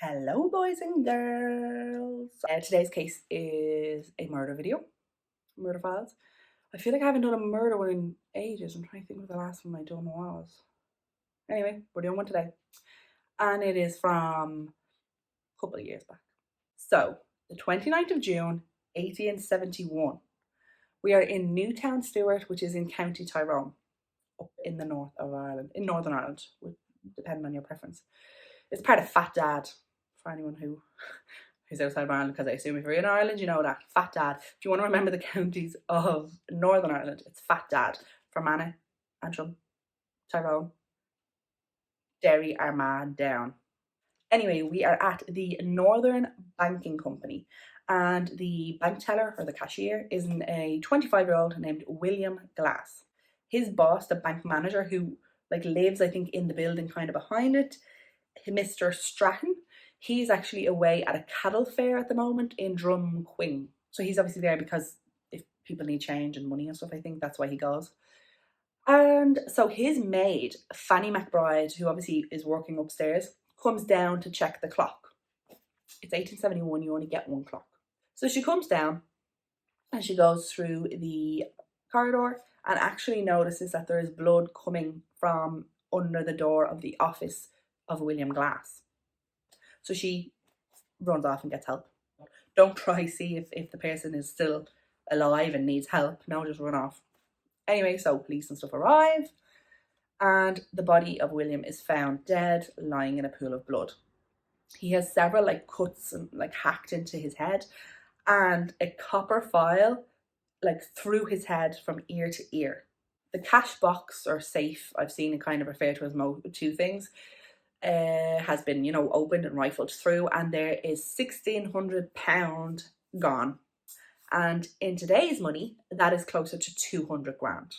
Hello, boys and girls. Today's case is a murder video, murder files. I feel like I haven't done a murder one in ages. I'm trying to think what the last one I done was. Anyway, we're doing one today, and it is from a couple of years back. So, the 29th of June, 1871. We are in Newtown Stewart, which is in County Tyrone, up in the north of Ireland, in Northern Ireland, depending on your preference. It's part of Fat Dad, for anyone who's outside of Ireland, because I assume if you're in Ireland, you know that. Fat Dad. If you want to remember the counties of Northern Ireland, it's Fat Dad. Fermanagh, Antrim, Tyrone, Derry, Armagh, Down. Anyway, we are at the Northern Banking Company, and the bank teller or the cashier is a 25-year-old named William Glass. His boss, the bank manager, who lives, I think, in the building kind of behind it, Mr. Stratton, he's actually away at a cattle fair at the moment in Drumquing. So he's obviously there because if people need change and money and stuff, I think that's why he goes. And so his maid, Fanny McBride, who obviously is working upstairs, comes down to check the clock. It's 1871, you only get one clock. So she comes down and she goes through the corridor and actually notices that there is blood coming from under the door of the office of William Glass. So she runs off and gets help. Don't try see if the person is still alive and needs help. No, just run off. Anyway, so police and stuff arrive, and the body of William is found dead, lying in a pool of blood. He has several cuts and hacked into his head, and a copper file through his head from ear to ear. The cash box or safe, I've seen it kind of referred to as two things, has been, opened and rifled through, and there is £1,600 gone. And in today's money, that is closer to 200 grand.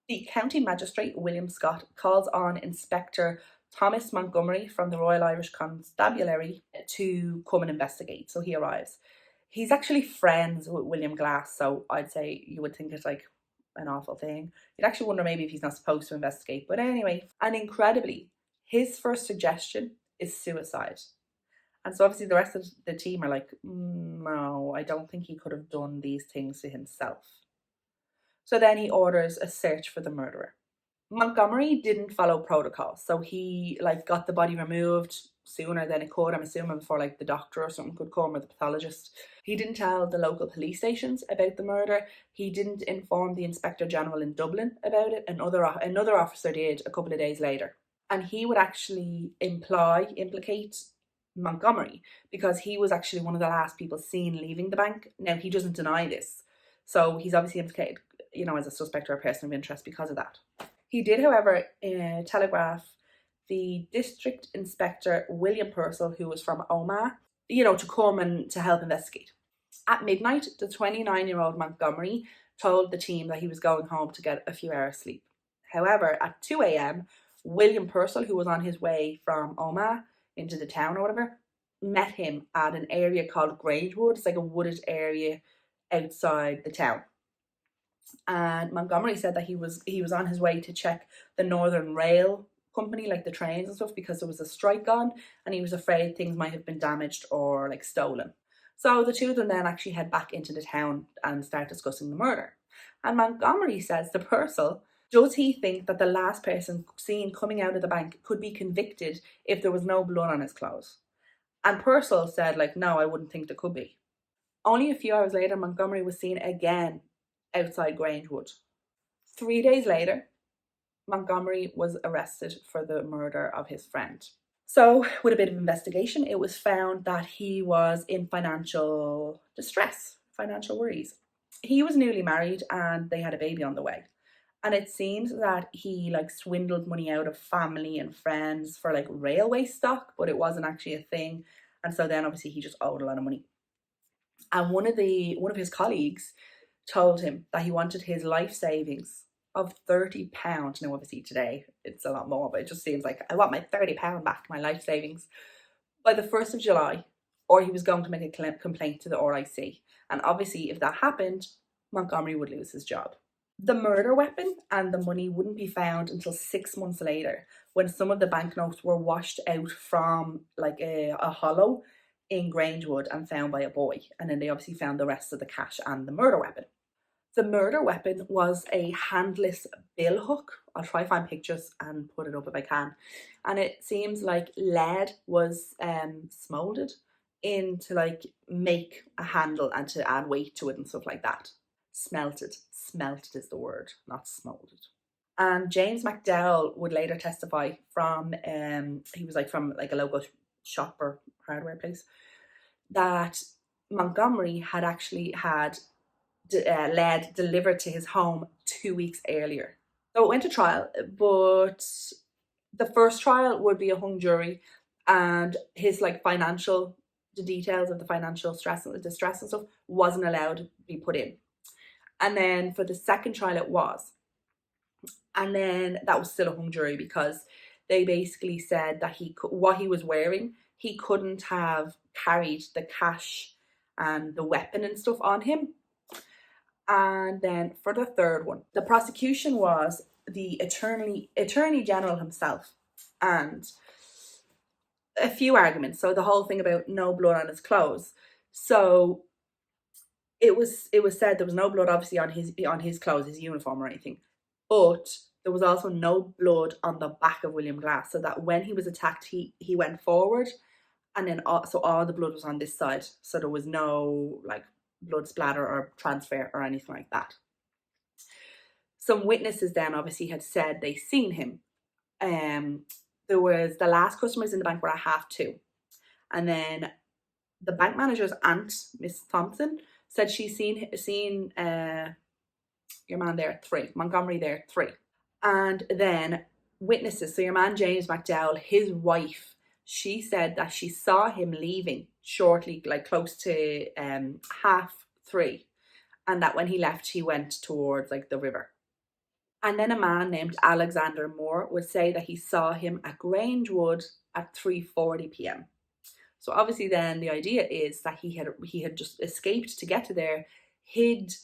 The county magistrate, William Scott, calls on Inspector Thomas Montgomery from the Royal Irish Constabulary to come and investigate. So he arrives. He's actually friends with William Glass, so I'd say you would think it's an awful thing. You'd actually wonder maybe if he's not supposed to investigate. But anyway, and incredibly, his first suggestion is suicide. And so obviously the rest of the team are like, no, I don't think he could have done these things to himself. So then he orders a search for the murderer. Montgomery didn't follow protocol. So he got the body removed sooner than it could, I'm assuming, before the doctor or something could come, or the pathologist. He didn't tell the local police stations about the murder. He didn't inform the Inspector General in Dublin about it. Another officer did a couple of days later. And he would actually implicate Montgomery because he was actually one of the last people seen leaving the bank. Now, he doesn't deny this. So he's obviously implicated, as a suspect or a person of interest because of that. He did, however, telegraph the District Inspector, William Purcell, who was from Omagh, to come and to help investigate. At midnight, the 29-year-old Montgomery told the team that he was going home to get a few hours sleep. However, at 2 a.m., William Purcell, who was on his way from Omagh into the town or whatever, met him at an area called Grangewood. It's like a wooded area outside the town. And Montgomery said that he was on his way to check the Northern Rail Company, the trains and stuff, because there was a strike on, and he was afraid things might have been damaged or stolen. So the two of them then actually head back into the town and start discussing the murder. And Montgomery says to Purcell, does he think that the last person seen coming out of the bank could be convicted if there was no blood on his clothes? And Purcell said, no, I wouldn't think there could be. Only a few hours later, Montgomery was seen again outside Grangewood. 3 days later, Montgomery was arrested for the murder of his friend. So, with a bit of investigation, it was found that he was in financial distress, financial worries. He was newly married and they had a baby on the way. And it seems that he swindled money out of family and friends for railway stock, but it wasn't actually a thing. And so then obviously he just owed a lot of money. And one of his colleagues told him that he wanted his life savings of £30. Now obviously today it's a lot more, but it just seems like I want my £30 back, my life savings, by the 1st of July, or he was going to make a complaint to the RIC. And obviously if that happened, Montgomery would lose his job. The murder weapon and the money wouldn't be found until 6 months later, when some of the banknotes were washed out from like a hollow in Grangewood and found by a boy. And then they obviously found the rest of the cash and the murder weapon. The murder weapon was a handless bill hook. I'll try find pictures and put it up if I can. And it seems like lead was smoldered in to like make a handle and to add weight to it and stuff like that. Smelted is the word, not smoldered. And James McDowell would later testify from he was like from like a local shop or hardware place, that Montgomery had actually had lead delivered to his home 2 weeks earlier. So it went to trial, but the first trial would be a hung jury, and his like financial, the details of the financial stress and the distress and stuff wasn't allowed to be put in. And then for the second trial it was. And then that was still a hung jury because they basically said that what he was wearing, he couldn't have carried the cash and the weapon and stuff on him. And then for the third one, the prosecution was the attorney general himself, and a few arguments. So the whole thing about no blood on his clothes. So it was said there was no blood obviously on his clothes, his uniform or anything, but there was also no blood on the back of William Glass, so that when he was attacked, he went forward, and then all the blood was on this side, so there was no like blood splatter or transfer or anything like that. Some witnesses then obviously had said they seen him. There was the last customers in the bank were at 2:30, and then the bank manager's aunt, Miss Thompson, said she seen your man there at 3, Montgomery there at 3. And then witnesses, so your man James McDowell, his wife, she said that she saw him leaving shortly, like close to 3:30, and that when he left he went towards like the river. And then a man named Alexander Moore would say that he saw him at Grangewood at 3:40 p.m. So obviously then the idea is that he had just escaped to get to there, hid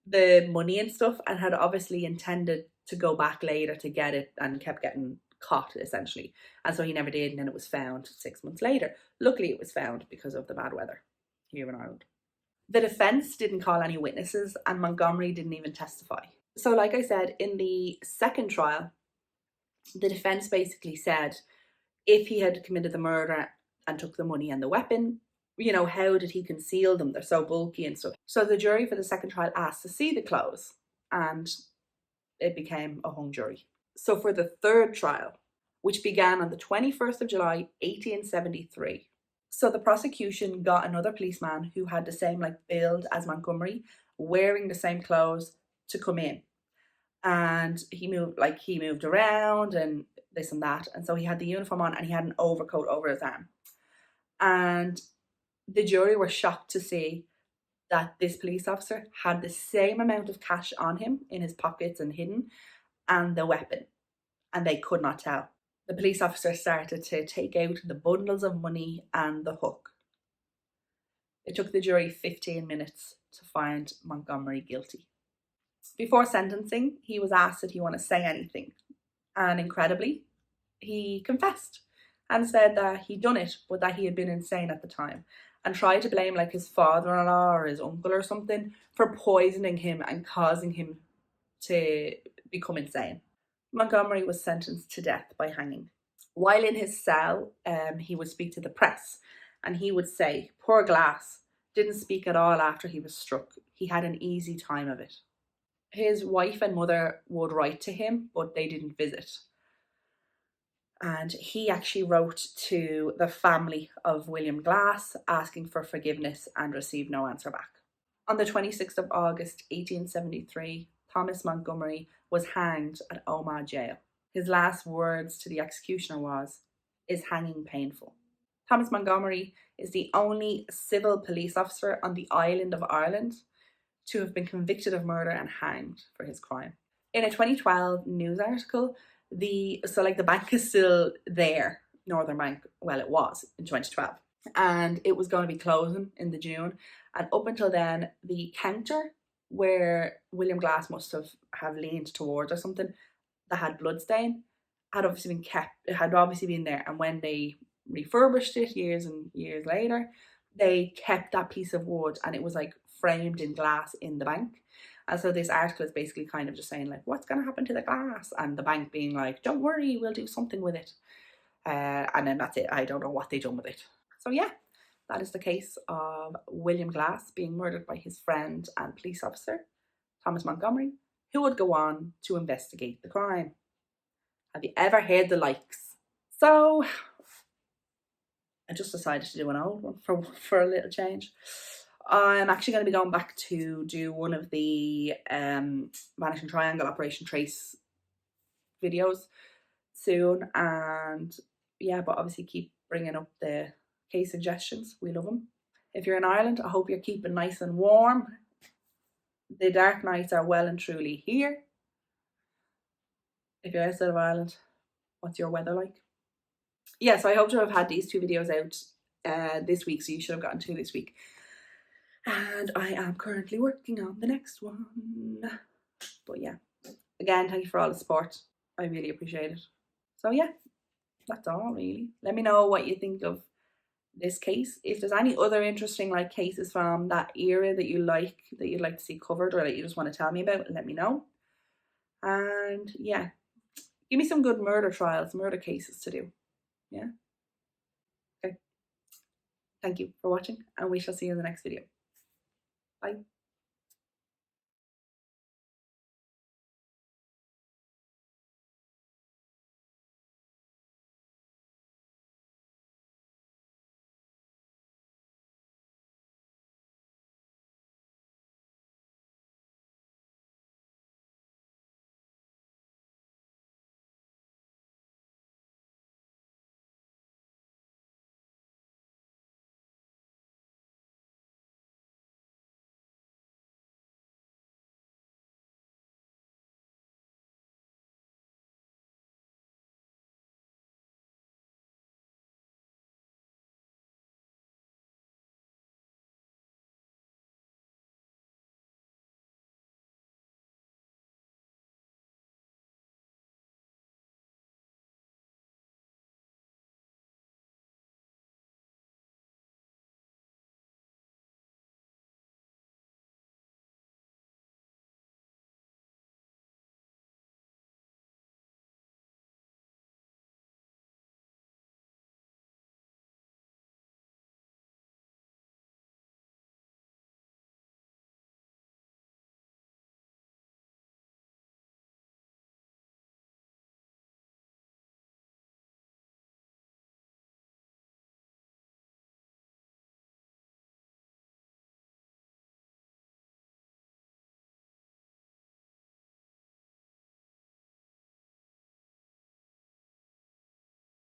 the money and stuff, and had obviously intended to go back later to get it, and kept getting caught essentially. And so he never did, and then it was found 6 months later. Luckily it was found because of the bad weather here in Ireland. The defence didn't call any witnesses, and Montgomery didn't even testify. So like I said, in the second trial, the defence basically said if he had committed the murder and took the money and the weapon, you know, how did he conceal them? They're so bulky and stuff. So the jury for the second trial asked to see the clothes, and it became a hung jury. So for the third trial, which began on the 21st of July, 1873, so the prosecution got another policeman who had the same like build as Montgomery, wearing the same clothes, to come in. And he moved around and this and that, and so he had the uniform on and he had an overcoat over his arm. And the jury were shocked to see that this police officer had the same amount of cash on him in his pockets and hidden, and the weapon, and they could not tell. The police officer started to take out the bundles of money and the hook. It took the jury 15 minutes to find Montgomery guilty. Before sentencing, he was asked if he wanted to say anything, and incredibly, he confessed and said that he'd done it, but that he had been insane at the time, and tried to blame like his father-in-law or his uncle or something for poisoning him and causing him to become insane. Montgomery was sentenced to death by hanging. While in his cell, he would speak to the press, and he would say, "Poor Glass didn't speak at all after he was struck. He had an easy time of it." His wife and mother would write to him, but they didn't visit. And he actually wrote to the family of William Glass asking for forgiveness and received no answer back. On the 26th of August 1873, Thomas Montgomery was hanged at Omagh Jail. His last words to the executioner was, "Is hanging painful?" Thomas Montgomery is the only civil police officer on the island of Ireland to have been convicted of murder and hanged for his crime. In a 2012 news article, the bank is still there, Northern Bank, well it was in 2012, and it was going to be closing in the June, and up until then the counter where William Glass must have leaned towards or something that had bloodstain had obviously been kept. It had obviously been there, and when they refurbished it years and years later, they kept that piece of wood, and it was like framed in glass in the bank. And so this article is basically kind of just saying like, what's going to happen to the glass? And the bank being like, don't worry, we'll do something with it. And then that's it. I don't know what they done with it. So yeah, that is the case of William Glass being murdered by his friend and police officer, Thomas Montgomery, who would go on to investigate the crime. Have you ever heard the likes? So I just decided to do an old one for a little change. I'm actually going to be going back to do one of the Vanishing Triangle Operation Trace videos soon, and yeah, but obviously keep bringing up the case suggestions. We love them. If you're in Ireland, I hope you're keeping nice and warm. The dark nights are well and truly here. If you're outside of Ireland, what's your weather like? Yeah, so I hope to have had these 2 videos out this week, so you should have gotten 2 this week. And I am currently working on the next one. But yeah, again, thank you for all the support. I really appreciate it. So yeah, that's all really. Let me know what you think of this case. If there's any other interesting like cases from that era that you'd like to see covered, or that you just want to tell me about, let me know. And yeah, give me some good murder trials, murder cases to do. Yeah. Okay. Thank you for watching, and we shall see you in the next video. Bye.